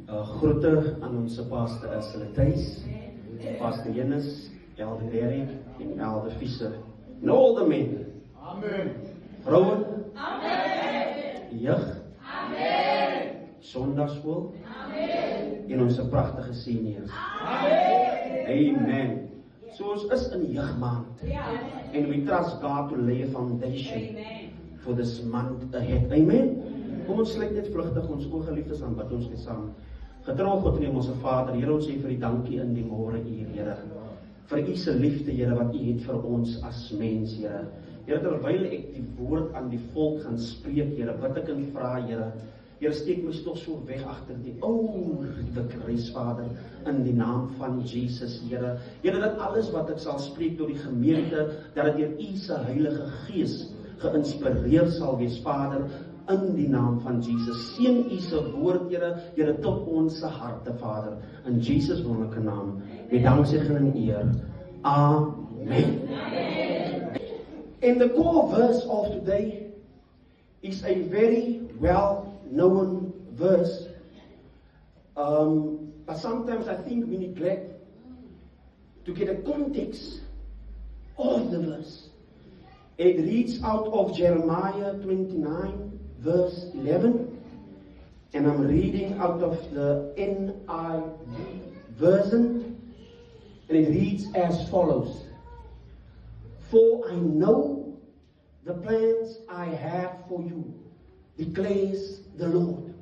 Groete aan onze pastor Ursula Thijs, pastor Jennis, Elder Derek en Elder Visser. En al de men. Amen. Vrouwen. Amen. Jeugd. Amen. Zondagschool. Amen. En onze prachtige seniors. Amen. Amen. So ons is in jeugdmaand. And we trust God to lay a foundation for this month ahead. Amen. Kom ons sluit net vlugtig ons oë, geliefdes, aan bid ons net saam. Getrou God en ons Vader, Here, ons sê vir U dankie in die môre uur, Here. Vir U se liefde, Here, wat U het vir ons as mens, Here. Here, terwyl ek die woord aan die volk gaan spreek, Here, bid ek en vra, Here, Here, steek my toch so weg agter die liewe kruis, Vader, in die naam van Jesus, Here. Here, dat alles wat ek sal spreek tot die gemeente, dat dit deur U se Heilige Gees geïnspireer sal wees, Vader, in die naam van Jesus. Seën U se woord, Here, Here, tot ons se harte, Vader, in Jesus wonderlike naam, met danksegging en eer. Amen. And the core verse of today is a very well-known verse, but sometimes I think we neglect to get a context of the verse. It reads out of Jeremiah 29, verse 11, and I'm reading out of the NIV version, and it reads as follows. For I know the plans I have for you, declares the Lord.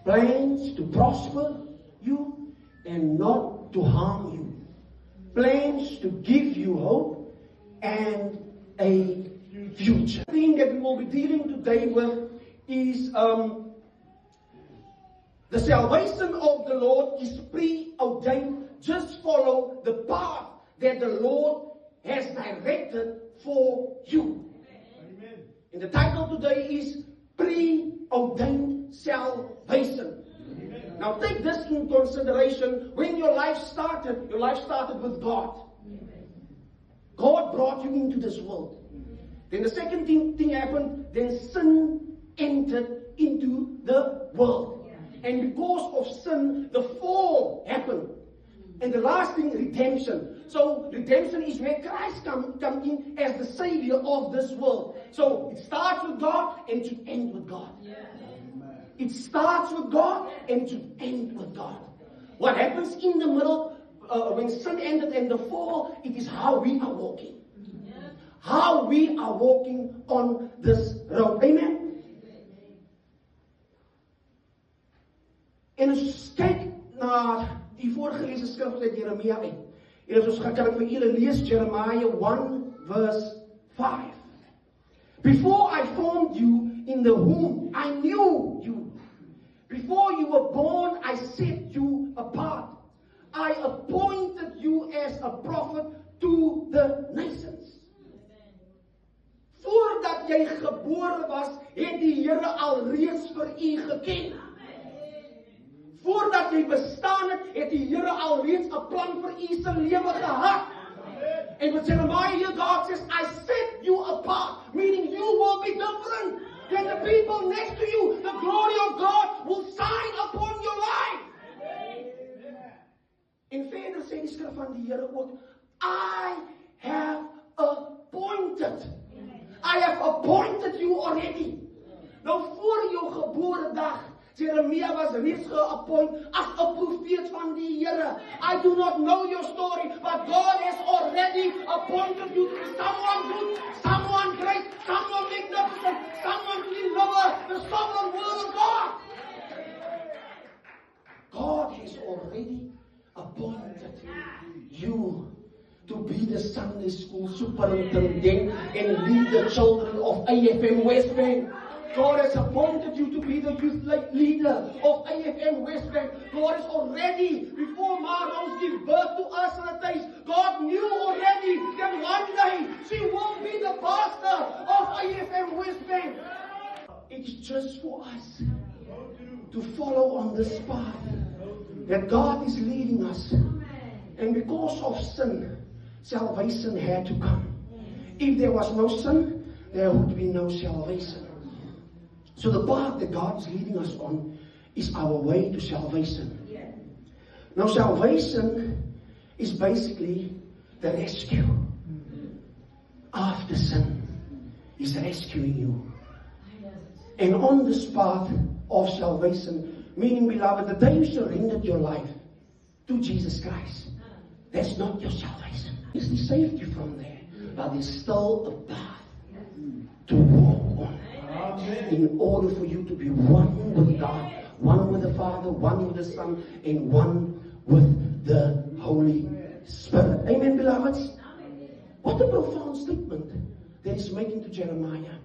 Plans to prosper you and not to harm you. Plans to give you hope and a future. The thing that we will be dealing today with is the salvation of the Lord is preordained. Just follow the path that the Lord has directed for you. Amen. And the title today is Preordained Salvation. Amen. Now take this in consideration. When your life started with God. Amen. God brought you into this world. Then the second thing happened, then sin entered into the world. And because of sin, the fall happened. And the last thing, redemption. So redemption is where Christ come in as the Savior of this world. So it starts with God and to end with God. It starts with God and to end with God. What happens in the middle, when sin ended and the fall, it is how we are walking. How we are walking on this road. Amen? En ons kyk na die voorgeleesde skrif uit Jeremia uit. En as ons gaan kyk vir julle lees Jeremiah 1 verse 5. Before I formed you in the womb, I knew you. Before you were born, I set you apart. I appointed you as a prophet to the nations. Voordat jy gebore was, het die Here alreeds vir u geken. Voordat jy bestaan het die Here alreeds 'n plan vir u se lewe gehad. And with Jeremiah here, God says, I set you apart, meaning you will be different than the people next to you. The glory of God will shine upon your life. En verder sê die skrif van die Here ook, I have appointed. I have appointed you already. Nou voor jou gebore dag, Jeremia was reeds geappoint as 'n profeet van die Here. I do not know your story, but God has already appointed you to be someone good, someone great, someone magnificent, someone to deliver the sovereign word of God. God has already appointed you to be the Sunday school superintendent and lead the children of AFM West Bank. God has appointed you to be the youth leader of AFM West Bank. God is already, before Marrose gave birth to us on the days, God knew already that one day she will be the pastor of AFM West Bank. It is just for us to follow on this path that God is leading us. And because of sin, salvation had to come. If there was no sin, there would be no salvation. So the path that God is leading us on is our way to salvation. Now salvation is basically the rescue. After sin, He's rescuing you. And on this path of salvation, meaning, beloved, the day you surrendered your life to Jesus Christ, that's not your salvation. He saved you from there. But there's still a path to walk on. In order for you to be one with God, one with the Father, one with the Son, and one with the Holy Spirit. Amen, beloveds? What a profound statement that is making to Jeremiah.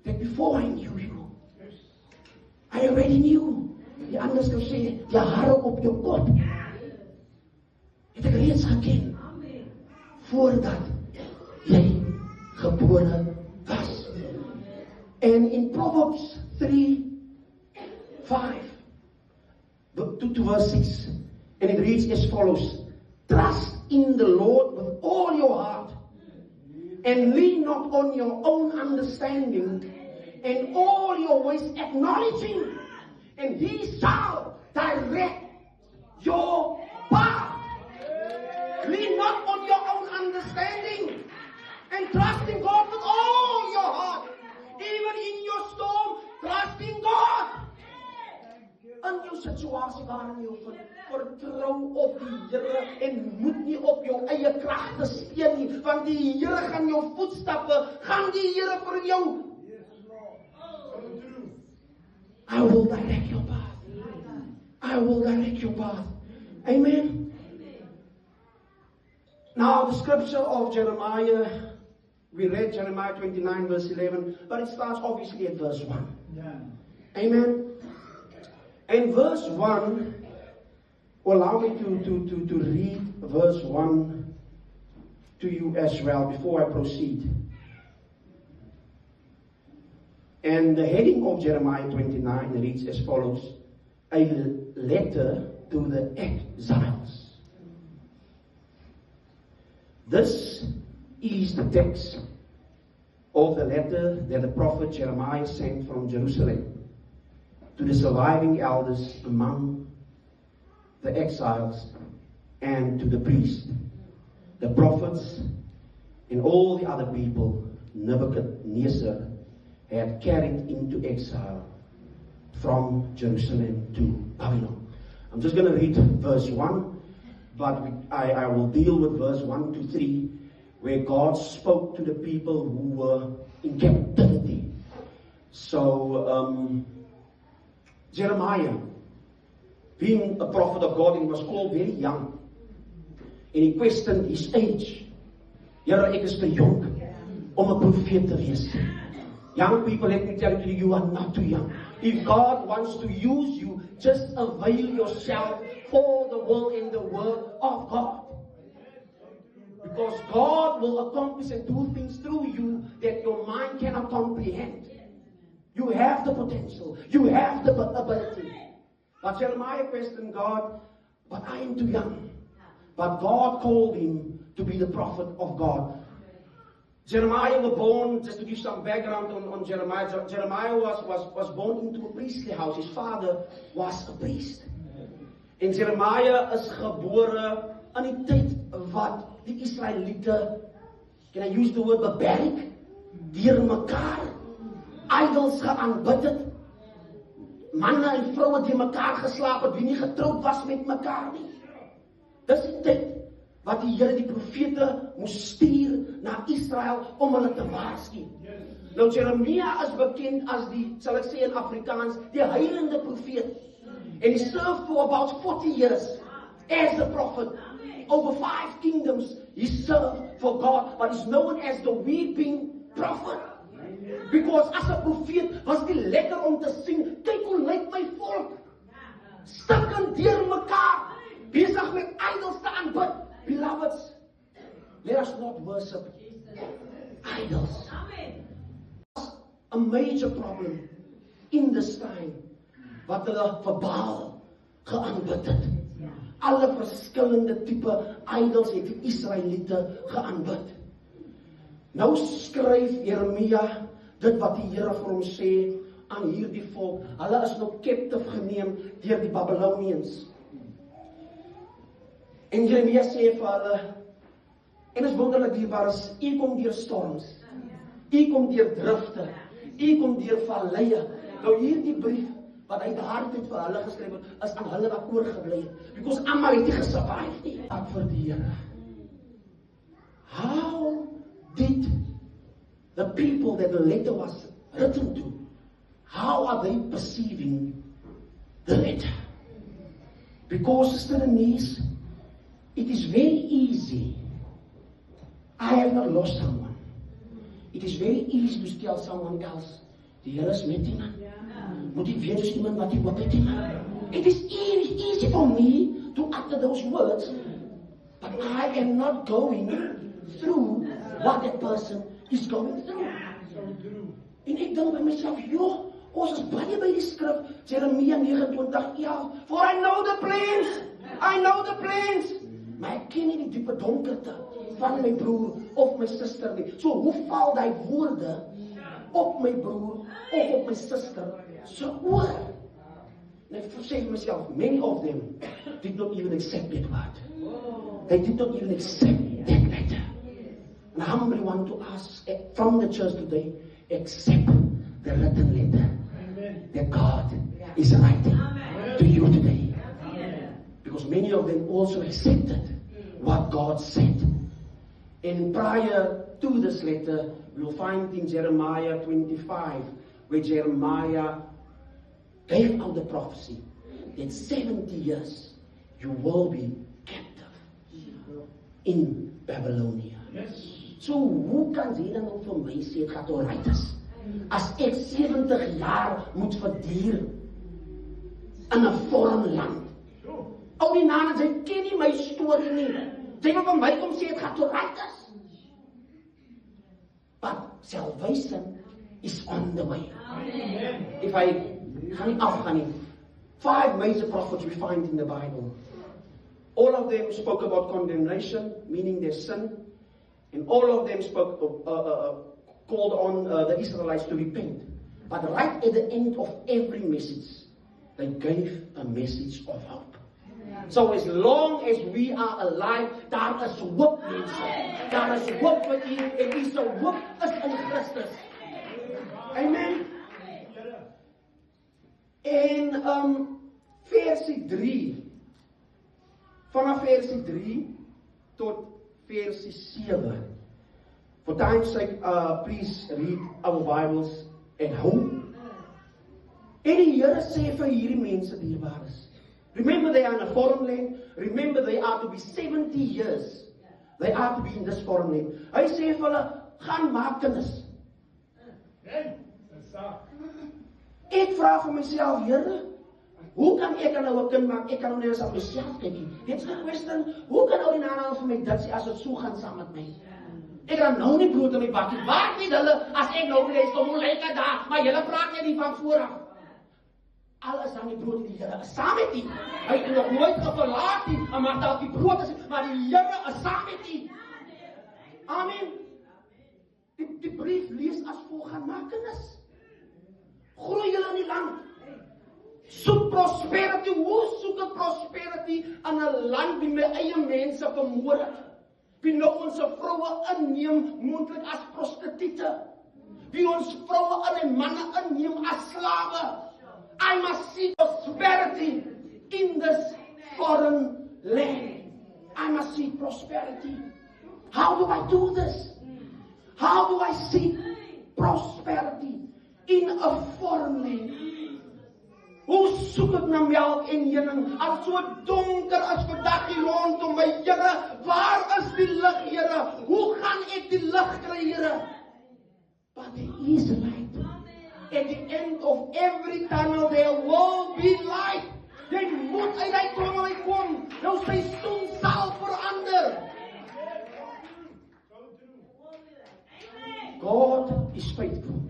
That before I knew you, I already knew. Die anders kan sê, die hare op jou kop het ek reeds geken voordat jy gebore was. And in Proverbs 3:5 to verse 6, and it reads as follows: Trust in the Lord with all your heart, and lean not on your own understanding, and all your ways acknowledge Him, and He shall direct your path. Lean not on your own understanding, and trust in God with all your heart. Even in your storm, trust in God. In jou situasie waarin jy vertrou op die Here en moet nie op jou eie kragte steun nie, want die Here gaan jou voetstappe, gaan die Here vir jou. I will direct your path. I will direct your path. Amen. Now the scripture of Jeremiah, we read Jeremiah 29 verse 11, but it starts obviously at verse 1. Amen. And verse 1, allow me to read verse 1 to you as well before I proceed. And the heading of Jeremiah 29 reads as follows: a letter to the exiles. This is the text of the letter that the prophet Jeremiah sent from Jerusalem to the surviving elders among the exiles and to the priests, the prophets, and all the other people Nebuchadnezzar had carried into exile from Jerusalem to Babylon. I'm just going to read verse 1, but I will deal with verse 1 to 3, where God spoke to the people who were in captivity. So, Jeremiah, being a prophet of God, and he was called very young, and he questioned his age. Here, ek is te jonk om 'n profeet te wees. Young people, let me tell you, you are not too young. If God wants to use you, just avail yourself for the will and the word of God. Because God will accomplish and do things through you that your mind cannot comprehend. You have the potential. You have the ability. But Jeremiah questioned God, but I am too young. But God called him to be the prophet of God. Jeremiah was born, just to give some background on Jeremiah. Jeremiah was born into a priestly house. His father was a priest. En Jeremiah is gebore in die tyd wat die Israeliete, can I use the word barbaric, deur mekaar idols geaanbid het. Manne en vroue die mekaar geslaap het, wie nie getroud was met mekaar nie. Dis die tyd wat die Here die profete moes stuur na Israel om hulle te waarsku. Nou Jeremia is bekend as die, sal ek sê in Afrikaans, die heilende profeet. And he served for about 40 years as a prophet. Over 5 kingdoms he served for God, but is known as the weeping prophet. Because as a profeet was die lekker om te sien, kyk hoe lyk my volk. Stukkend deur mekaar, besig met idols te aanbid. Beloveds, let us not worship idols. A major problem in this time, wat hulle vir Baal geaanbid het. Alle verskillende tipe idols het die Israeliete geaanbid. Nou skryf Jeremia dit wat die Here vir hom sê aan hierdie volk. Hulle is nou captive geneem deur die Babylonians. En Jeremia sê vir hulle, en is wonderlik dierbares, u kom deur storms, u kom deur drifte, u kom deur valleie. Nou hierdie brief wat hy daardie tyd vir hulle geskryf het, is aan hulle wat oorgebly het. Because almal het nie gesurvive nie. Ek vir die Here. How did the people that the letter was written to, how are they perceiving the letter? Because, Sister Denise, it is very easy. I have not lost someone. It is very easy to tell someone else, die Here is met iemand. Moet ek weet is iemand wat die hoop het iemand. It is easy for me to utter those words, but I am not going through what that person is going through. En ek dink by myself, joh, ons is baie by die skrif, Jeremia 29:11, for I know the plans, maar ek ken nie die diepe donkerte van my broer of my suster nie. So hoe val die woorde op my broer of op my suster se oor? En ek sê vir myself, many of them did not even accept that word. They did not even accept that letter. And I humbly want to ask from the church today, accept the written letter that God is writing to you today. Because many of them also accepted what God said. And prior to this letter, we'll find in Jeremiah 25, where Jeremiah gave out the prophecy that 70 years you will be captive in Babylonia. So hoe kan jy dan nou vir my sê het gaat oor is? As ek 70 jaar moet verduur in 'n foreign land. Ou die nana, sy ken nie my storie nie. Sy wil van my kom sê het gaat oor is. But salvation is on the way. If I gaan nie afgaan nie. 5 major prophets we find in the Bible. All of them spoke about condemnation, meaning their sin. And all of them spoke called on the Israelites to repent. But right at the end of every message, they gave a message of hope. So as long as we are alive, daar is hoop, mense. Daar is hoop vir u, en die se hoop is in Christus. Amen. En versie 3, vanaf versie 3 tot versie 7. For time's sake, please read our Bibles at home. En die Here sê vir hierdie mense dierbares. Remember they are in a foreign land. Remember they are to be 70 years. They are to be in this foreign land. Hy sê vir hulle, gaan maak kinders. Ek vra vir myself, Here, hoe kan ek nou 'n kind maak? Ek kan nou net aan myself kyk. It's the question, hoe kan nou die nana vir my dit sê as dit so gaan saam met my? Ek gaan nou nie brood in my bakkie. Waar weet hulle as ek nou weer kom hoe lyk dit daar? Maar julle praat net nie van vooraf. Alles aan die brood die Here is saam met u. Hy het nog nooit verlaat nie, maar dalk die brood is, maar die Here is saam met u. Amen. Die brief lees as volg: gaan maak kinders. Groei julle in die land. Soek prosperity. Hoe soek ek prosperity in 'n land wie my eie mense vermoor het? Wie nou ons vroue inneem moontlik as prostituie. Wie ons vroue en manne inneem as slawe. I must see prosperity in this foreign land. I must see prosperity. How do I do this? How do I seek prosperity in a foreign land? Hoe soek ek na melk en honing? As so donker as vandag hier rondom my, Here, waar is die lig, Here? Hoe gaan ek die lig kry, Here? But there is light. At the end of every tunnel there will be light. Jy moet uit die tunnel uitkom. Jou seisoen sal verander. God is faithful.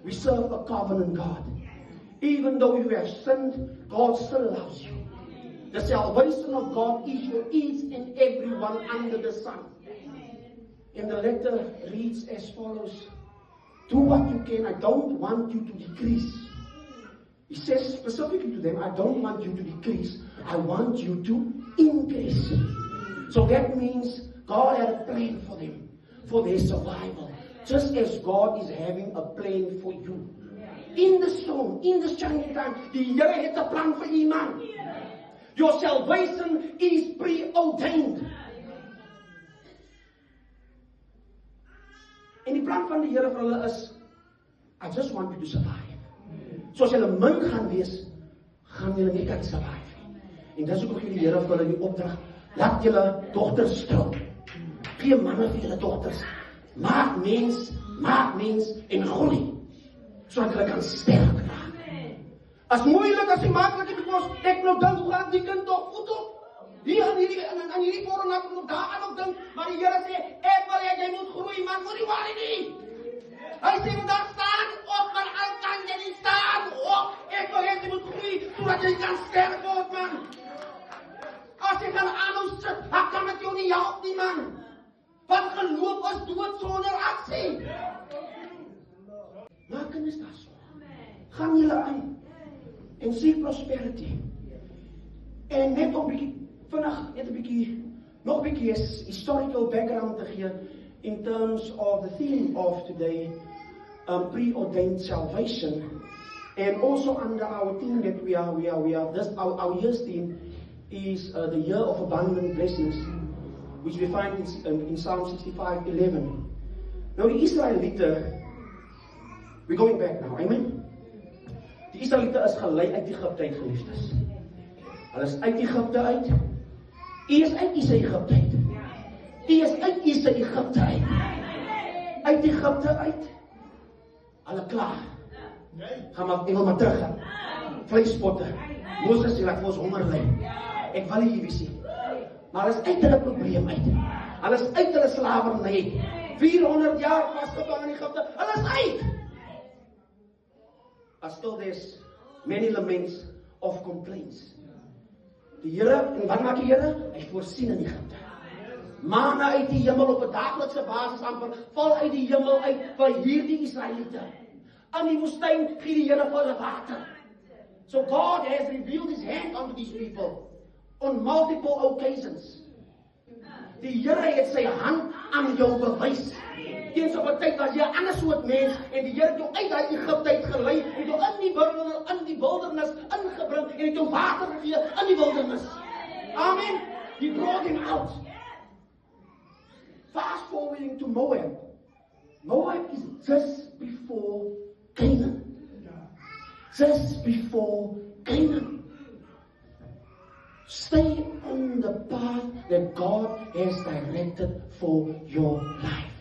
We serve a covenant God. Even though you have sinned, God still loves you. The salvation of God is for each and everyone under the sun. And the letter reads as follows. Do what you can. I don't want you to decrease. He says specifically to them, I don't want you to decrease. I want you to increase. So that means God had a plan for them, for their survival. Just as God is having a plan for you. In the storm, in this challenging time, die Here het 'n plan vir u, man. Your salvation is preordained. En die plan van die Here vir hulle is, I just want you to survive. Soos julle min gaan wees, gaan julle nie kan survive. En dis hoekom gee die Here vir hulle die opdrag, laat julle dogters trou. Gee manne vir julle dogters. Maak mens en groei. Sodat hulle kan sterk raak. As moeilik as die makkelijk, because ek nou dink, hoe gaan die kind toch voet op? Hier aan hierdie vorm, ek moet daar aan op dink, maar die Here sê, ek wil hê jy moet groei, man, moet nie worry nie. Hy sê, vandag staan op, maar al kan jy nie staan op. Ek wil hê jy moet groei, sodat jy kan sterk word, man. As jy gaan aanhou sit, dan kan ek jou nie help nie, man. Want geloof is dood sonder aksie. Maar kinders daar so. Gaan julle aan. En seek prosperity. En net om bietjie vinnig, nog 'n bietjie historical background te gee in terms of the theme of today, preordained salvation, and also under our theme that we are this our year's theme is the year of abundant blessings, which we find in Psalm 65:11. Nou die Israeliete, we're going back now, amen. Die Israeliete is gelei uit Egipte uit, geliefdes. Hulle is uit Egipte uit. U is uit sy Egipte uit. U is uit sy Egipte uit. Uit Egipte uit. Hulle klaar. Gaan maar, ek wil maar terug gaan. Vleispotte. Moses sê, laat vir ons honger ly. Ek wil nie hier sien. Maar hulle is uit hulle probleem uit. Hulle is uit hulle slawerny. 400 jaar vasgevang in Egipte. Hulle is uit. Still there's many laments of complaints. Die Here, en wat maak die Here? Hy voorsien in Egipte. Manna uit die hemel op 'n daaglikse basis amper, val uit die hemel uit vir hierdie Israeliete. In die woestyn gee die Here vir hulle water. So God has revealed his hand unto these people on multiple occasions. Die Here het sy hand aan jou bewys. Eens op 'n tyd was jy 'n ander soort mens en die Here het jou uit daai Egipte uit gelei en jou in die wildernis ingebring en het jou water gegee in die wildernis. Amen. He brought him out. Fast forwarding to Moab. Moab is just before Canaan. Just before Canaan. Stay on the path that God has directed for your life.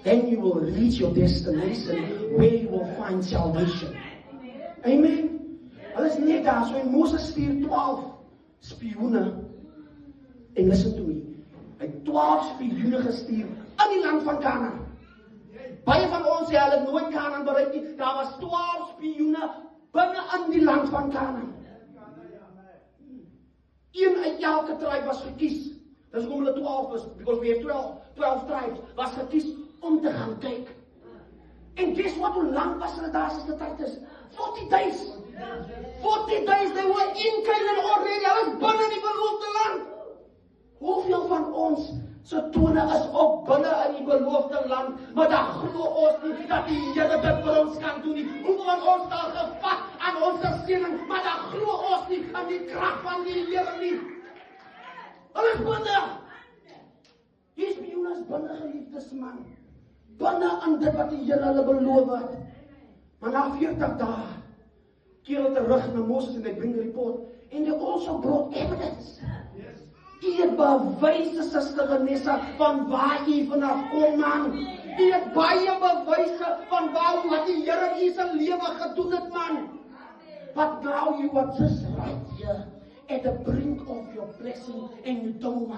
Then you will reach your destination where you will find salvation. Amen. Hulle is net daar, so en Moses stuur 12 spioene. And listen to me. Hy het 12 spioene gestuur in die land van Kanaan. Baie van ons sê hulle het nooit Kanaan bereik nie. Daar was 12 spioene binne in die land van Kanaan. Een uit elke tribe was gekies. Dis hoekom hulle 12 is, because we have 12 tribes, was gekies om te gaan kyk. En guess what, hoe lang was hulle daar as die tyd is? 40 days. 40 days, they were in Canaan already. Hulle is binne die beloofde land. Hoeveel van ons se tone is op binne in die beloofde land, maar dan glo ons nie dat die Here dit vir ons kan doen nie. Hoeveel van ons al gevat aan ons seëning, maar dan glo ons nie aan die krag van die Here nie. Hulle is binne. Die spioene is binne, geliefdes man. Binne aan dit wat die Here hulle beloof het. Maar na 40 dae keer hulle terug na Moses en hy bring 'n report. And they also brought evidence. Die het bewyse, Suster Vanessa, van waar jy vanaf kom, man. Die het baie bewyse van wat die Here in sy lewe gedoen het, man. But now you are just right here at the brink of your blessing and you don't want